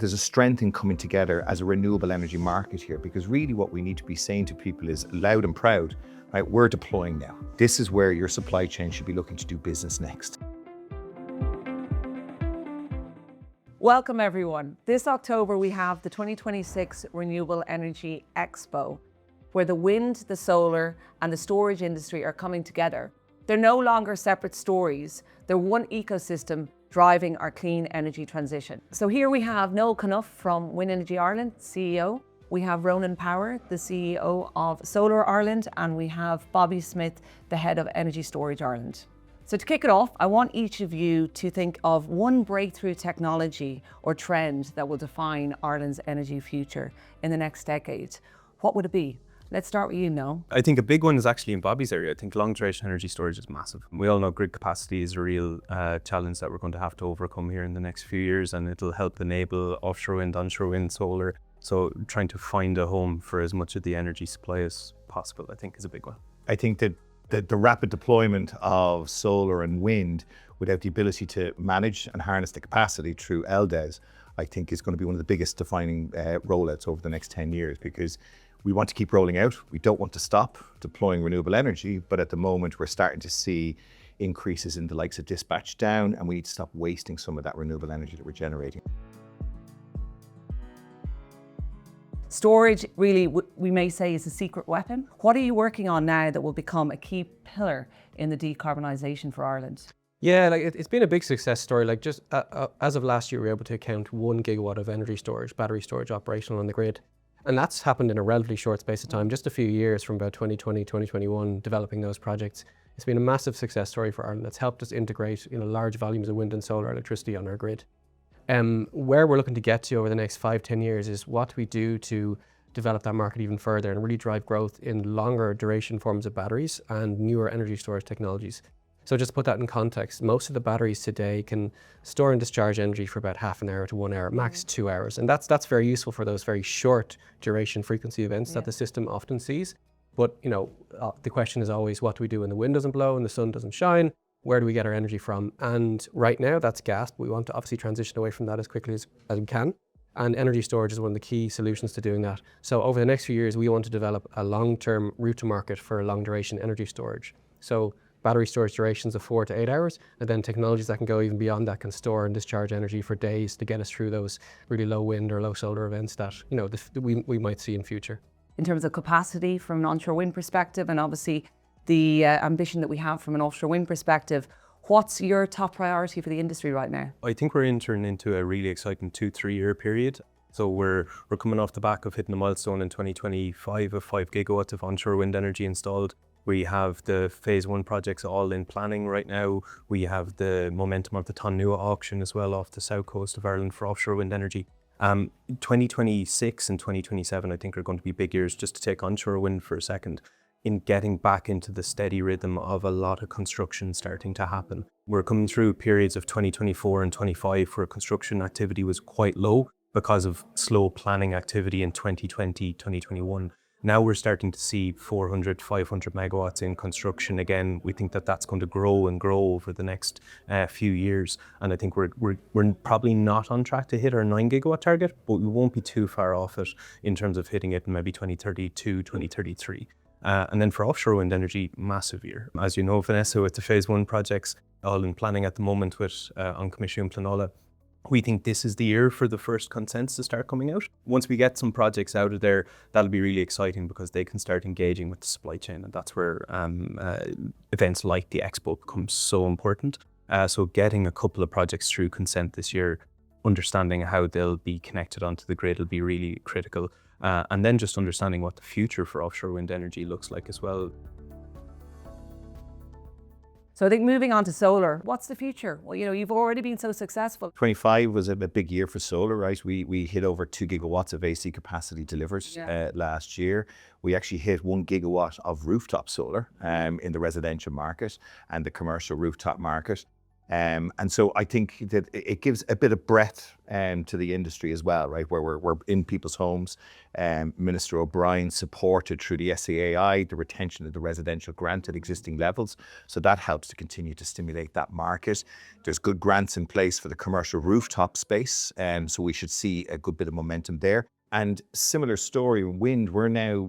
there's a strength in coming together as a renewable energy market here, because really what we need to be saying to people is loud and proud, right? We're deploying now. This is where your supply chain should be looking to do business next. Welcome everyone. This October we have the 2026 Renewable Energy Expo, where the wind, the solar and the storage industry are coming together. They're no longer separate stories. They're one ecosystem driving our clean energy transition. So here we have Noel Canough from Wind Energy Ireland, CEO. We have Ronan Power, the CEO of Solar Ireland, and we have Bobby Smith, the head of Energy Storage Ireland. So to kick it off, I want each of you to think of one breakthrough technology or trend that will define Ireland's energy future in the next decade. What would it be? Let's start with you, Noel. I think a big one is actually in Bobby's area. I think long duration energy storage is massive. We all know grid capacity is a real challenge that we're going to have to overcome here in the next few years, and it'll help enable offshore wind, onshore wind, solar. So trying to find a home for as much of the energy supply as possible, I think, is a big one. I think that the rapid deployment of solar and wind without the ability to manage and harness the capacity through LDES, I think is going to be one of the biggest defining rollouts over the next 10 years, because we want to keep rolling out. We don't want to stop deploying renewable energy, but at the moment we're starting to see increases in the likes of dispatch down, and we need to stop wasting some of that renewable energy that we're generating. Storage really, we may say, is a secret weapon. What are you working on now that will become a key pillar in the decarbonisation for Ireland? Yeah, it's been a big success story. Like just as of last year, we were able to account 1 gigawatt of energy storage, battery storage operational on the grid. And that's happened in a relatively short space of time, just a few years from about 2020, 2021, developing those projects. It's been a massive success story for Ireland. That's helped us integrate large volumes of wind and solar electricity on our grid. Where we're looking to get to over the next 5-10 years is what we do to develop that market even further and really drive growth in longer duration forms of batteries and newer energy storage technologies. So just to put that in context, most of the batteries today can store and discharge energy for about half an hour to 1 hour, max 2 hours. And that's very useful for those very short duration frequency events that the system often sees. But the question is always, what do we do when the wind doesn't blow and the sun doesn't shine? Where do we get our energy from? And right now that's gas, but we want to obviously transition away from that as quickly as we can. And energy storage is one of the key solutions to doing that. So over the next few years, we want to develop a long-term route to market for long duration energy storage. So battery storage durations of 4 to 8 hours, and then technologies that can go even beyond that can store and discharge energy for days to get us through those really low wind or low solar events that we might see in future. In terms of capacity from an onshore wind perspective, and obviously the ambition that we have from an offshore wind perspective, what's your top priority for the industry right now? I think we're entering into a really exciting 2-3 year period. So we're coming off the back of hitting a milestone in 2025 of 5 gigawatts of onshore wind energy installed. We have the phase 1 projects all in planning right now. We have the momentum of the Tonua auction as well off the south coast of Ireland for offshore wind energy. 2026 and 2027 I think are going to be big years, just to take onshore wind for a second, in getting back into the steady rhythm of a lot of construction starting to happen. We're coming through periods of 2024 and 25 where construction activity was quite low because of slow planning activity in 2020, 2021. Now we're starting to see 400, 500 megawatts in construction again. We think that that's going to grow and grow over the next few years. And I think we're probably not on track to hit our 9 gigawatt target, but we won't be too far off it in terms of hitting it in maybe 2032, 2033. And then for offshore wind energy, massive year. As you know, Vanessa, with the phase 1 projects all in planning at the moment with An Comisiún Pleanála, we think this is the year for the first consents to start coming out. Once we get some projects out of there, that'll be really exciting because they can start engaging with the supply chain, and that's where events like the Expo become so important. So getting a couple of projects through consent this year, understanding how they'll be connected onto the grid will be really critical. And then just understanding what the future for offshore wind energy looks like as well. So I think moving on to solar, what's the future? Well, you've already been so successful. 25 was a big year for solar, right? We hit over 2 gigawatts of AC capacity delivered last year. We actually hit 1 gigawatt of rooftop solar in the residential market and the commercial rooftop market. And so I think that it gives a bit of breadth to the industry as well, right? Where we're in people's homes. Minister O'Brien supported through the SAAI the retention of the residential grant at existing levels. So that helps to continue to stimulate that market. There's good grants in place for the commercial rooftop space. So we should see a good bit of momentum there. And similar story in wind,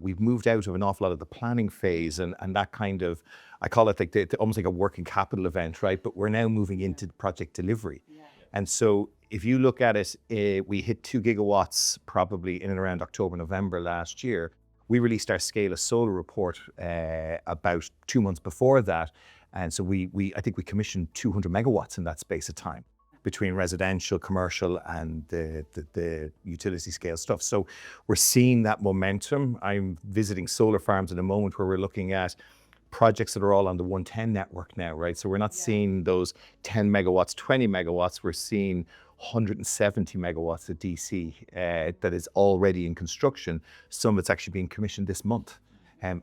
we've moved out of an awful lot of the planning phase and that kind of, I call it like almost like a working capital event, right? But we're now moving into project delivery. Yeah. And so if you look at it, we hit 2 gigawatts probably in and around October, November last year. We released our scale of solar report about 2 months before that. And so I think we commissioned 200 megawatts in that space of time, between residential, commercial, and the utility scale stuff. So we're seeing that momentum. I'm visiting solar farms in a moment where we're looking at projects that are all on the 110 network now, right? So we're not seeing those 10 megawatts, 20 megawatts, we're seeing 170 megawatts of DC that is already in construction. Some of it's actually being commissioned this month.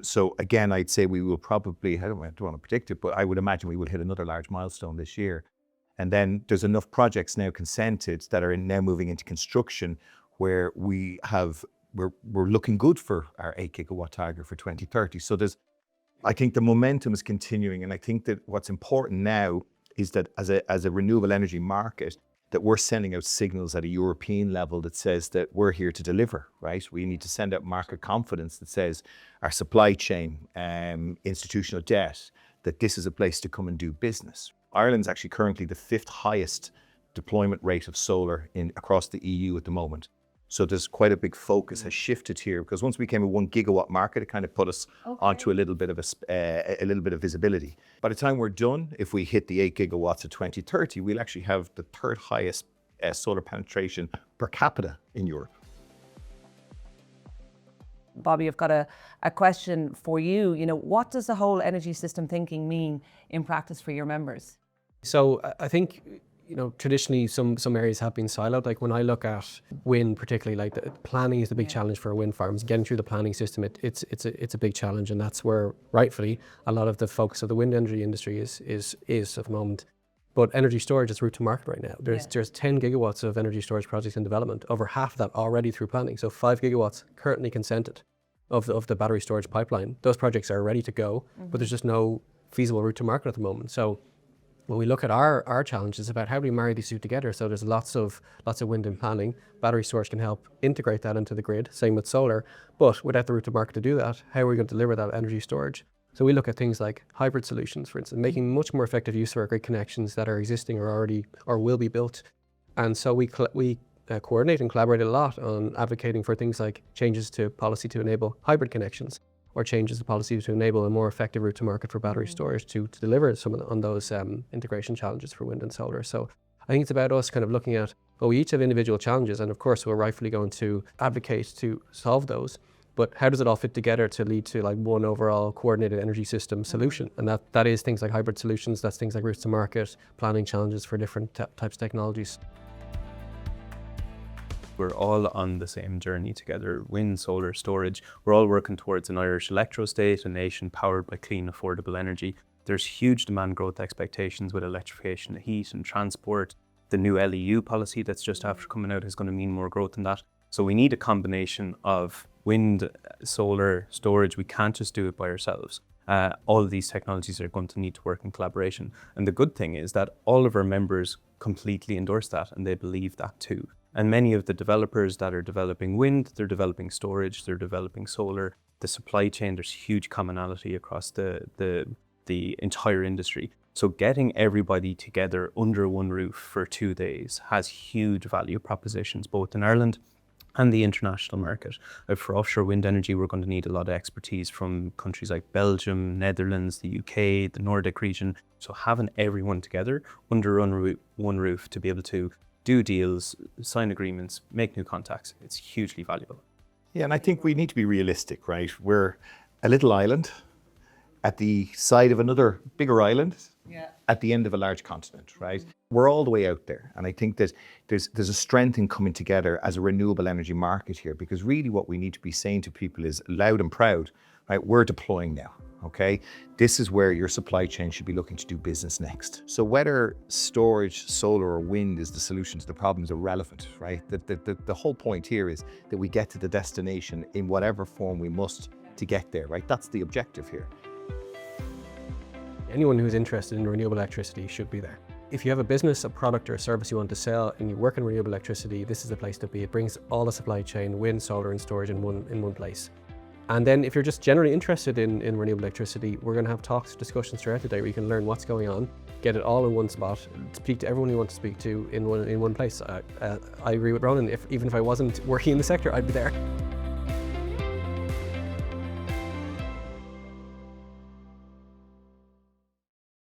So again, I'd say we will probably, I don't want to predict it, but I would imagine we will hit another large milestone this year. And then there's enough projects now consented that are now moving into construction where we're looking good for our 8 gigawatt target for 2030. So I think the momentum is continuing. And I think that what's important now is that as a renewable energy market, that we're sending out signals at a European level that says that we're here to deliver, right? We need to send out market confidence that says our supply chain, institutional debt, that this is a place to come and do business. Ireland's actually currently the 5th highest deployment rate of solar across the EU at the moment. So there's quite a big focus has shifted here, because once we became a 1 gigawatt market, it kind of put us onto a little bit of visibility. By the time we're done, if we hit the 8 gigawatts of 2030, we'll actually have the 3rd highest solar penetration per capita in Europe. Bobby, I've got a question for you. What does the whole energy system thinking mean in practice for your members? So I think, traditionally some areas have been siloed. Like when I look at wind, particularly, like the planning is the big challenge for wind farms. Getting through the planning system, it's a big challenge, and that's where rightfully a lot of the focus of the wind energy industry is at the moment. But energy storage is route to market right now. There's 10 gigawatts of energy storage projects in development, over half of that already through planning. So 5 gigawatts currently consented of the battery storage pipeline. Those projects are ready to go, but there's just no feasible route to market at the moment. So when we look at our challenge, it's about how do we marry these two together. So there's lots of wind in planning. Battery storage can help integrate that into the grid, same with solar. But without the route to market to do that, how are we going to deliver that energy storage? So we look at things like hybrid solutions, for instance, making much more effective use of our grid connections that are existing or already or will be built. And so we coordinate and collaborate a lot on advocating for things like changes to policy to enable hybrid connections, or changes to policy to enable a more effective route to market for battery storage to deliver on those integration challenges for wind and solar. So I think it's about us kind of looking at, we each have individual challenges, and of course we're rightfully going to advocate to solve those. But how does it all fit together to lead to like one overall coordinated energy system solution? And that is things like hybrid solutions, that's things like routes to market, planning challenges for different types of technologies. We're all on the same journey together. Wind, solar, storage. We're all working towards an Irish electro-state, a nation powered by clean, affordable energy. There's huge demand growth expectations with electrification of heat and transport. The new LEU policy that's just after coming out is going to mean more growth in that. So we need a combination of wind, solar, storage. We can't just do it by ourselves. All of these technologies are going to need to work in collaboration. And the good thing is that all of our members completely endorse that, and they believe that too. And many of the developers that are developing wind, they're developing storage, they're developing solar. The supply chain, there's huge commonality across the entire industry. So getting everybody together under one roof for 2 days has huge value propositions, both in Ireland and the international market. For offshore wind energy, we're going to need a lot of expertise from countries like Belgium, Netherlands, the UK, the Nordic region. So having everyone together under one roof to be able to do deals, sign agreements, make new contacts, it's hugely valuable. Yeah, and I think we need to be realistic, right? We're a little island at the side of another bigger island, at the end of a large continent, right? We're all the way out there. And I think that there's a strength in coming together as a renewable energy market here, because really what we need to be saying to people is loud and proud, right? We're deploying now. okay? This is where your supply chain should be looking to do business next. So whether storage, solar or wind is the solution to the problem is irrelevant, right? The whole point here is that we get to the destination in whatever form we must to get there, right? That's the objective here. Anyone who's interested in renewable electricity should be there. If you have a business, a product or a service you want to sell and you work in renewable electricity, this is the place to be. It brings all the supply chain, wind, solar and storage in one place. And then if you're just generally interested in renewable electricity, we're going to have talks, discussions throughout the day where you can learn what's going on, get it all in one spot, speak to everyone you want to speak to in one place. I agree with Ronan, even if I wasn't working in the sector, I'd be there.